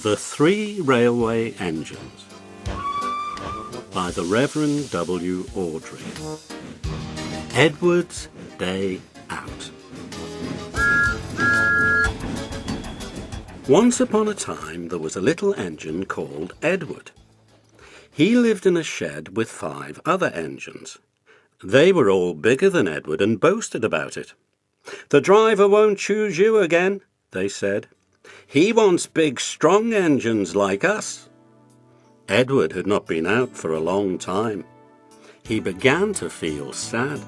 The Three Railway Engines by the Reverend W. Awdry. Edward's Day Out. Once upon a time there was a little engine called Edward. He lived in a shed with 5 other engines. They were all bigger than Edward and boasted about it. "The driver won't choose you again," they said. "He wants big, strong engines like us." Edward had not been out for a long time. He began to feel sad.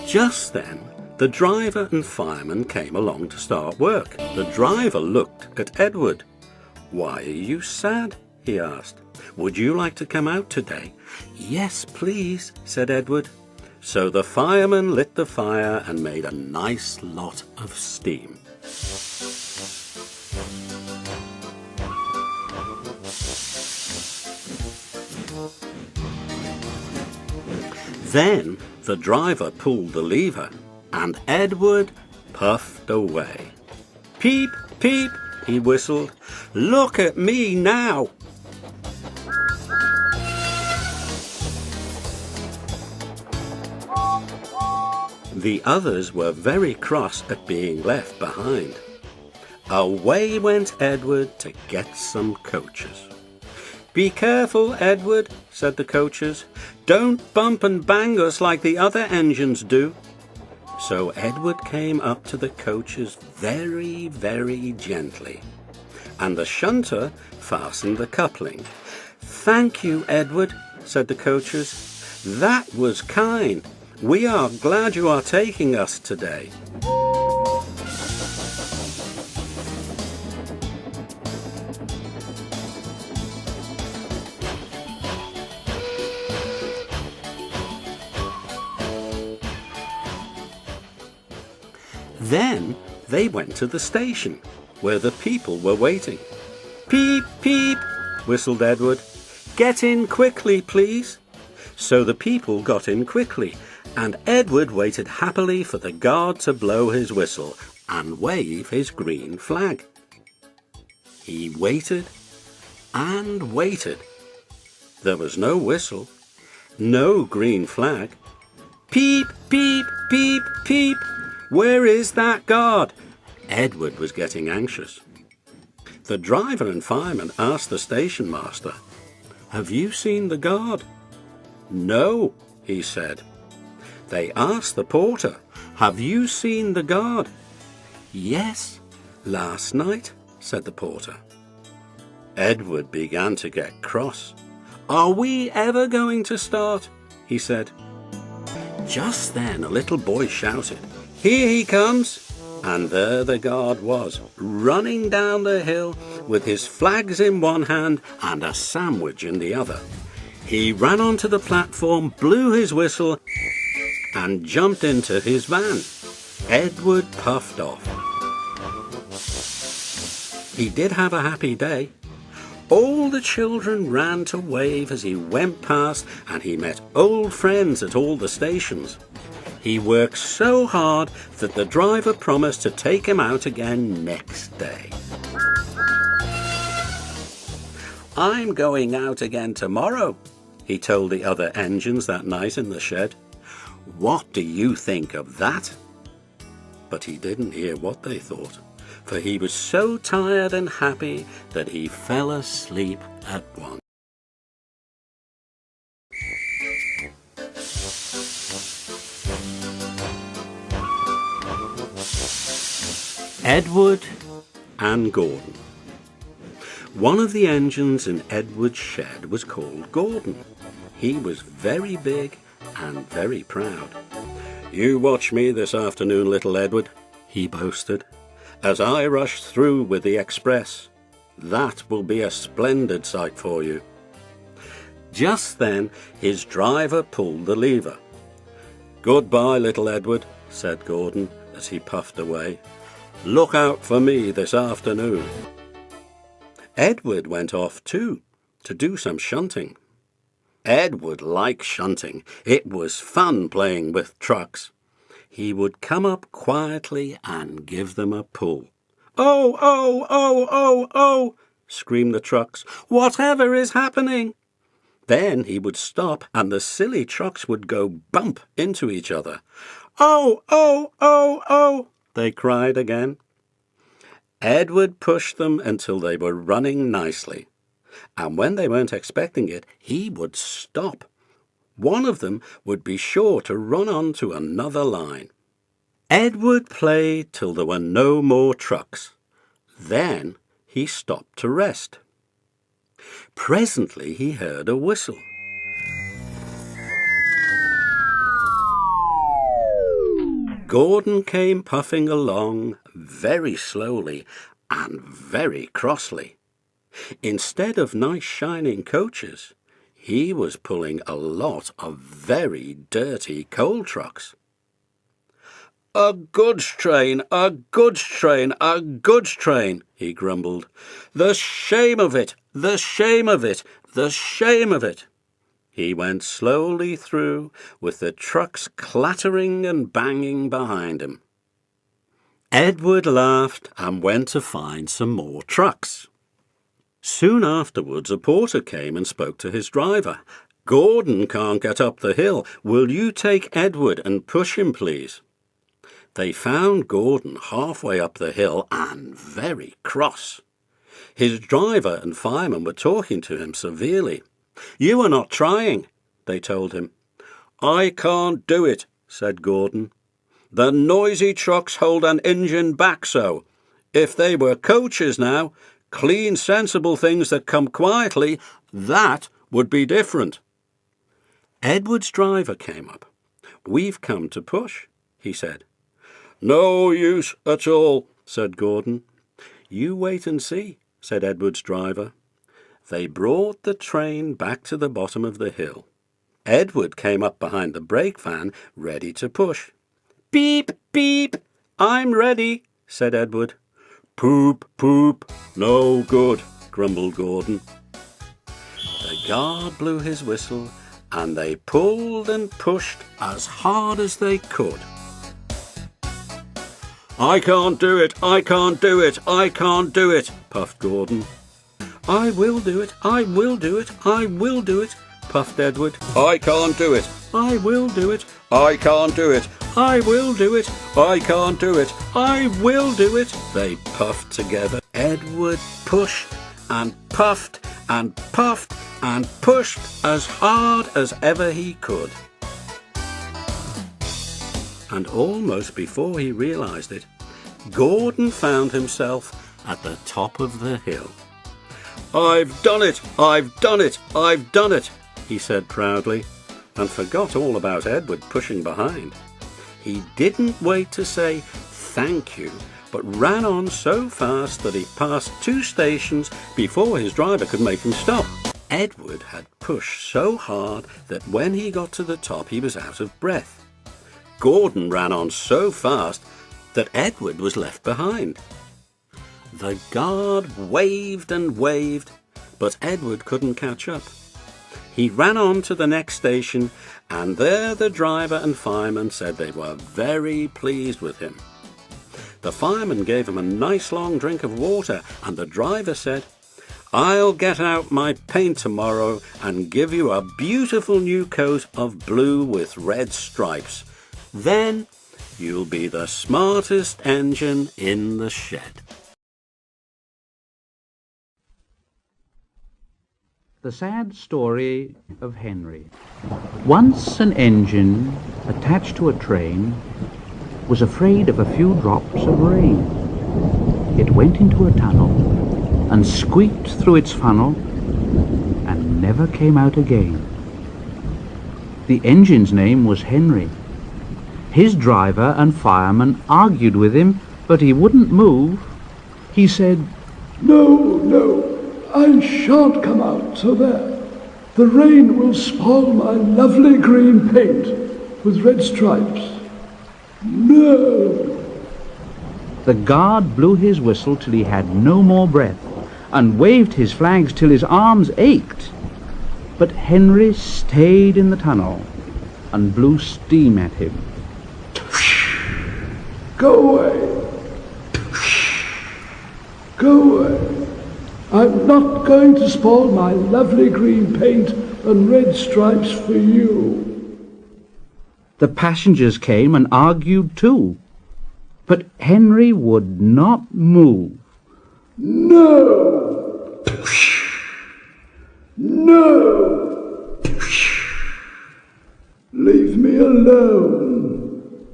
Just then, the driver and fireman came along to start work. The driver looked at Edward. "Why are you sad?" he asked. "Would you like to come out today?" "Yes, please," said Edward. So the fireman lit the fire and made a nice lot of steam. Then the driver pulled the lever, and Edward puffed away. "Peep, peep," he whistled. "Look at me now." The others were very cross at being left behind. Away went Edward to get some coaches. "Be careful, Edward," said the coaches. "Don't bump and bang us like the other engines do." So Edward came up to the coaches very, very gently, and the shunter fastened the coupling. "Thank you, Edward," said the coaches. "That was kind. We are glad you are taking us today." Then they went to the station, where the people were waiting. "Peep, peep," whistled Edward. "Get in quickly, please." So the people got in quickly, and Edward waited happily for the guard to blow his whistle and wave his green flag. He waited and waited. There was no whistle, no green flag. "Peep, peep, peep, peep. Where is that guard?" Edward was getting anxious. The driver and fireman asked the station master, "Have you seen the guard?" "No," he said. They asked the porter, "Have you seen the guard?" "Yes, last night," said the porter. Edward began to get cross. "Are we ever going to start?" he said. Just then a little boy shouted, "Here he comes!" And there the guard was, running down the hill with his flags in one hand and a sandwich in the other. He ran onto the platform, blew his whistle, and jumped into his van. Edward puffed off. He did have a happy day. All the children ran to wave as he went past, and he met old friends at all the stations. He worked so hard that the driver promised to take him out again next day. "I'm going out again tomorrow," he told the other engines that night in the shed. "What do you think of that?" But he didn't hear what they thought, for he was so tired and happy that he fell asleep at once. Edward and Gordon. One of the engines in Edward's shed was called Gordon. He was very big and very proud. "You watch me this afternoon, little Edward," he boasted, "as I rush through with the express. That will be a splendid sight for you." Just then his driver pulled the lever. "Goodbye, little Edward," said Gordon as he puffed away. "Look out for me this afternoon." Edward went off too, to do some shunting. Edward liked shunting. It was fun playing with trucks. He would come up quietly and give them a pull. "Oh, oh, oh, oh, oh!" screamed the trucks. "Whatever is happening?" Then he would stop and the silly trucks would go bump into each other. "Oh, oh, oh, oh!" they cried again. Edward pushed them until they were running nicely, and when they weren't expecting it, he would stop. One of them would be sure to run on to another line. Edward played till there were no more trucks. Then he stopped to rest. Presently he heard a whistle. Gordon came puffing along very slowly and very crossly. Instead of nice shining coaches, he was pulling a lot of very dirty coal trucks. "A goods train, a goods train, a goods train," he grumbled. "The shame of it, the shame of it, the shame of it." He went slowly through, with the trucks clattering and banging behind him. Edward laughed and went to find some more trucks. Soon afterwards a porter came and spoke to his driver. "Gordon can't get up the hill. Will you take Edward and push him, please?" They found Gordon halfway up the hill and very cross. His driver and fireman were talking to him severely. "You are not trying," they told him. "I can't do it," said Gordon. "The noisy trucks hold an engine back so. If they were coaches now, clean, sensible things that come quietly, that would be different." Edward's driver came up. "We've come to push," he said. "No use at all," said Gordon. "You wait and see," said Edward's driver. They brought the train back to the bottom of the hill. Edward came up behind the brake van, ready to push. "Beep, beep, I'm ready," said Edward. "Poop, poop, no good," grumbled Gordon. The guard blew his whistle, and they pulled and pushed as hard as they could. "I can't do it, I can't do it, I can't do it," puffed Gordon. "I will do it, I will do it, I will do it," puffed Edward. "I can't do it, I will do it, I can't do it, I will do it, I can't do it, I will do it," they puffed together. Edward pushed and puffed and puffed and pushed as hard as ever he could. And almost before he realized it, Gordon found himself at the top of the hill. "I've done it! I've done it! I've done it!" he said proudly, and forgot all about Edward pushing behind. He didn't wait to say thank you, but ran on so fast that he passed 2 stations before his driver could make him stop. Edward had pushed so hard that when he got to the top he was out of breath. Gordon ran on so fast that Edward was left behind. The guard waved and waved, but Edward couldn't catch up. He ran on to the next station, and there the driver and fireman said they were very pleased with him. The fireman gave him a nice long drink of water, and the driver said, "I'll get out my paint tomorrow and give you a beautiful new coat of blue with red stripes. Then you'll be the smartest engine in the shed." The Sad Story of Henry. Once an engine attached to a train was afraid of a few drops of rain. It went into a tunnel and squeaked through its funnel and never came out again. The engine's name was Henry. His driver and fireman argued with him, but he wouldn't move. He said, No, no, I shan't come out, so there. The rain will spoil my lovely green paint with red stripes. No! The guard blew his whistle till he had no more breath, and waved his flags till his arms ached. But Henry stayed in the tunnel and blew steam at him. Go away! Go away! I'm not going to spoil my lovely green paint and red stripes for you. The passengers came and argued too, but Henry would not move. No! No! Leave me alone.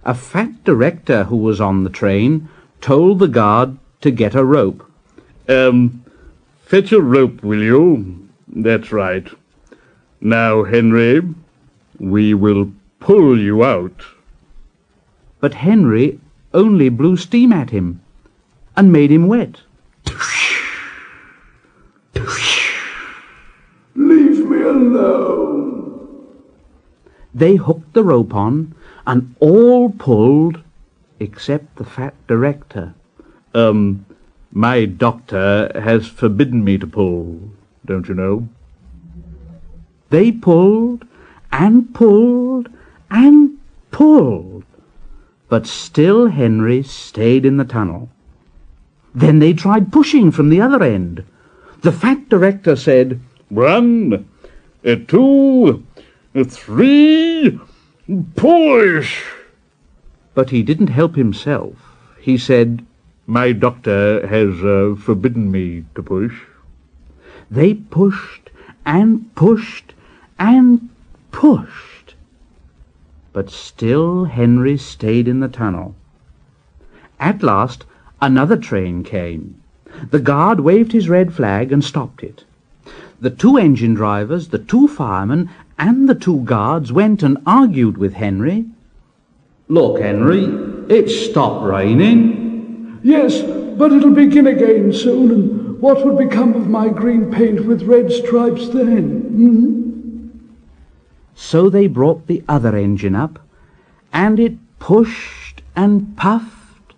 A fat director who was on the train told the guard to get a rope. Fetch a rope, will you? That's right. Now, Henry, we will pull you out. But Henry only blew steam at him and made him wet. Leave me alone. They hooked the rope on, and all pulled except the fat director. My doctor has forbidden me to pull, don't you know? They pulled and pulled and pulled, but still Henry stayed in the tunnel. Then they tried pushing from the other end. The fat director said, 1, 2, 3, push! But he didn't help himself. He said, My doctor has forbidden me to push. They pushed and pushed and pushed, but still Henry stayed in the tunnel. At last another train came. The guard waved his red flag and stopped it. The 2 engine drivers, the 2 firemen, and the 2 guards went and argued with Henry. "Look, Henry, it's stopped raining." Yes, but it'll begin again soon, and what would become of my green paint with red stripes then? So they brought the other engine up, and it pushed and puffed,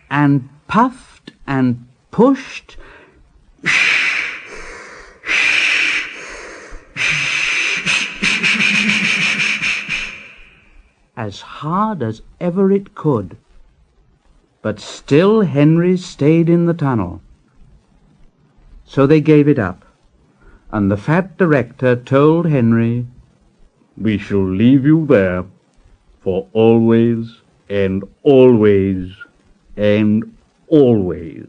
and puffed and pushed, as hard as ever it could. But still Henry stayed in the tunnel. So they gave it up, and the fat director told Henry, We shall leave you there for always and always and always.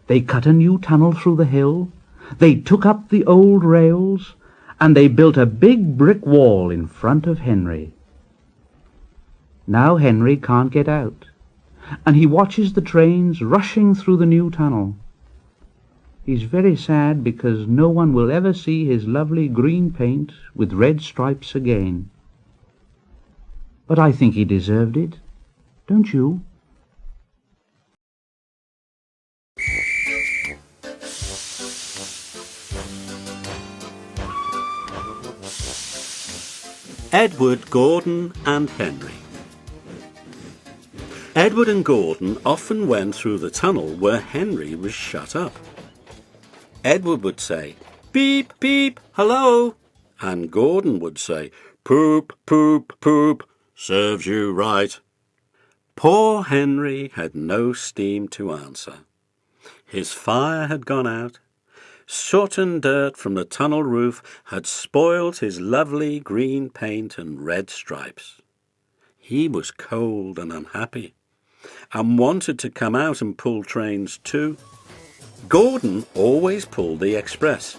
They cut a new tunnel through the hill, they took up the old rails, and they built a big brick wall in front of Henry. Now Henry can't get out, and he watches the trains rushing through the new tunnel. He's very sad because no one will ever see his lovely green paint with red stripes again. But I think he deserved it, don't you? Edward, Gordon and Henry. Edward and Gordon often went through the tunnel where Henry was shut up. Edward would say, "Beep, beep, hello," and Gordon would say, "Poop, poop, poop, serves you right." Poor Henry had no steam to answer. His fire had gone out. Soot and dirt from the tunnel roof had spoiled his lovely green paint and red stripes. He was cold and unhappy, and wanted to come out and pull trains too. Gordon always pulled the express.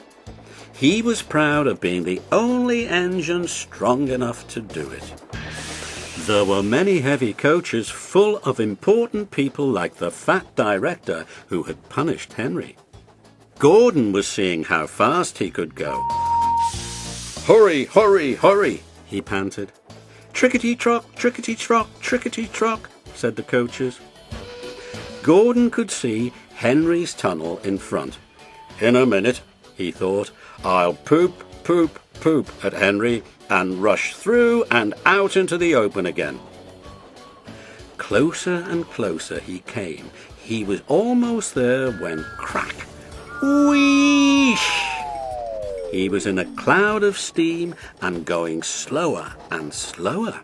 He was proud of being the only engine strong enough to do it. There were many heavy coaches full of important people like the fat director who had punished Henry. Gordon was seeing how fast he could go. "Hurry, hurry, hurry," he panted. Trickety-trock, trickety-trock, trickety-trock, said the coaches. Gordon could see Henry's tunnel in front. In a minute, he thought, I'll poop, poop, poop at Henry and rush through and out into the open again. Closer and closer he came. He was almost there when crack, wheesh! He was in a cloud of steam and going slower and slower.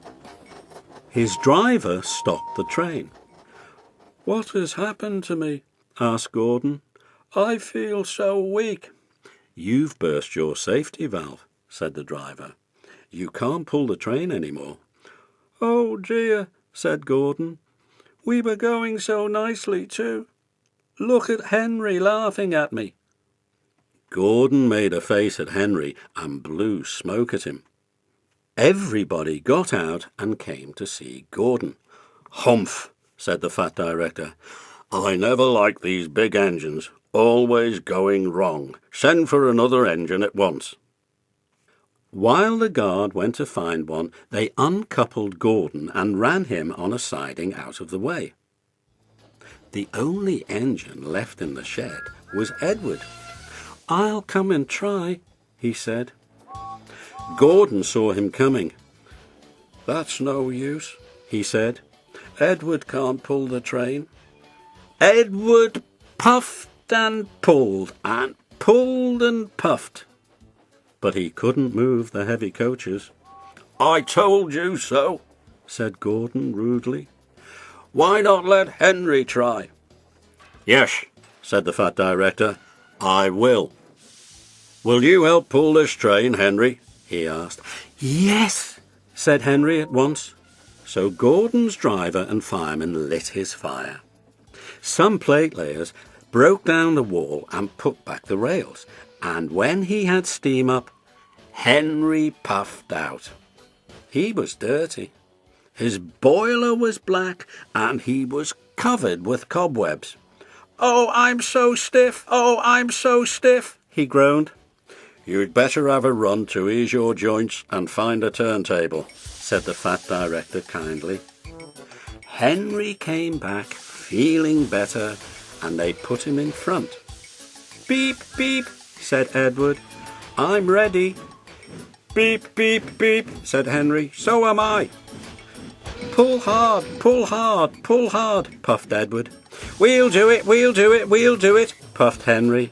His driver stopped the train. What has happened to me? Asked Gordon. I feel so weak. You've burst your safety valve, said the driver. You can't pull the train anymore. Oh dear, said Gordon. We were going so nicely too. Look at Henry laughing at me. Gordon made a face at Henry and blew smoke at him. Everybody got out and came to see Gordon. Humph, said the fat director. I never liked these big engines, always going wrong. Send for another engine at once. While the guard went to find one, they uncoupled Gordon and ran him on a siding out of the way. The only engine left in the shed was Edward. I'll come and try, he said. Gordon saw him coming. That's no use, he said. Edward can't pull the train. Edward puffed and pulled and puffed. But he couldn't move the heavy coaches. I told you so, said Gordon rudely. Why not let Henry try? Yes, said the fat director, I will. Will you help pull this train, Henry? He asked. Yes, said Henry at once. So Gordon's driver and fireman lit his fire. Some plate layers broke down the wall and put back the rails, and when he had steam up, Henry puffed out. He was dirty. His boiler was black, and he was covered with cobwebs. Oh, I'm so stiff! Oh, I'm so stiff! He groaned. You'd better have a run to ease your joints and find a turntable, said the fat director kindly. Henry came back, feeling better, and they put him in front. Beep, beep, said Edward. I'm ready. Beep, beep, beep, said Henry. So am I. Pull hard, pull hard, pull hard, puffed Edward. We'll do it, we'll do it, we'll do it, puffed Henry.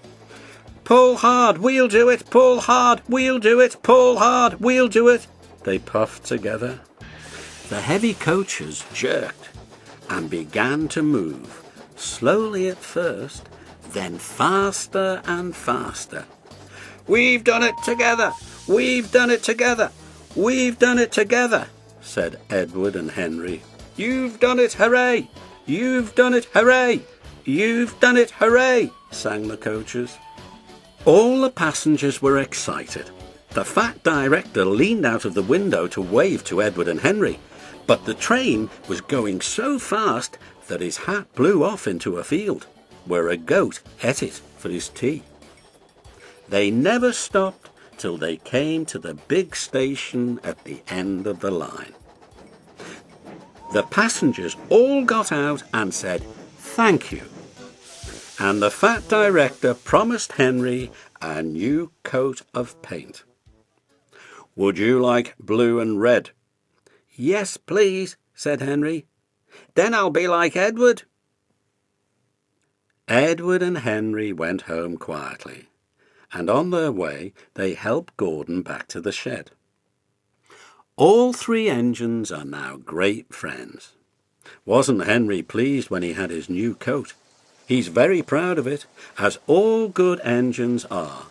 Pull hard, we'll do it, pull hard, we'll do it, pull hard, we'll do it, they puffed together. The heavy coaches jerked and began to move, slowly at first, then faster and faster. We've done it together, we've done it together, we've done it together, said Edward and Henry. You've done it, hooray! You've done it, hooray! You've done it, hooray! Sang the coaches. All the passengers were excited. The fat director leaned out of the window to wave to Edward and Henry, but the train was going so fast that his hat blew off into a field, where a goat ate it for his tea. They never stopped till they came to the big station at the end of the line. The passengers all got out and said, "Thank you." And the fat director promised Henry a new coat of paint. Would you like blue and red? Yes, please, said Henry. Then I'll be like Edward. Edward and Henry went home quietly, and on their way they helped Gordon back to the shed. All three engines are now great friends. Wasn't Henry pleased when he had his new coat? He's very proud of it, as all good engines are.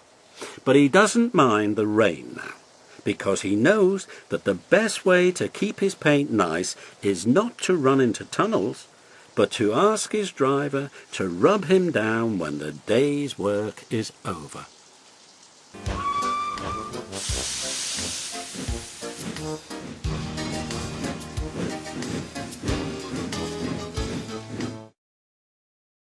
But he doesn't mind the rain now, because he knows that the best way to keep his paint nice is not to run into tunnels, but to ask his driver to rub him down when the day's work is over.